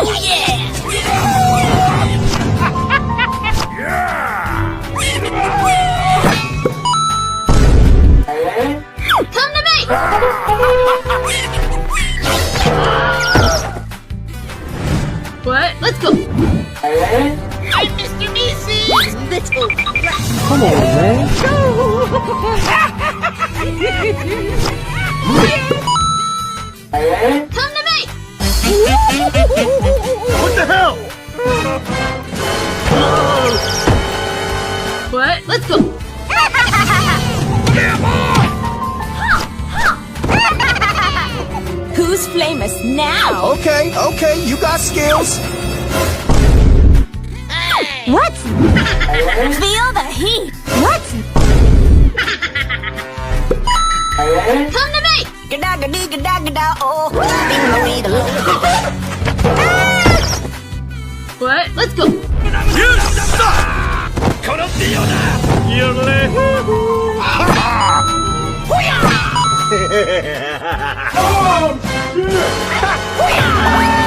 Oh yeah! Come to me! What? Let's go! I'm Mr. Macy's little brat! Come on, man. Come to me! What the hell? What? Let's go! Who's famous now? Okay, okay, you got skills. What? Feel the heat. What? Come to me! Gada, oh. What? Let's go! You suck! Oh, shit!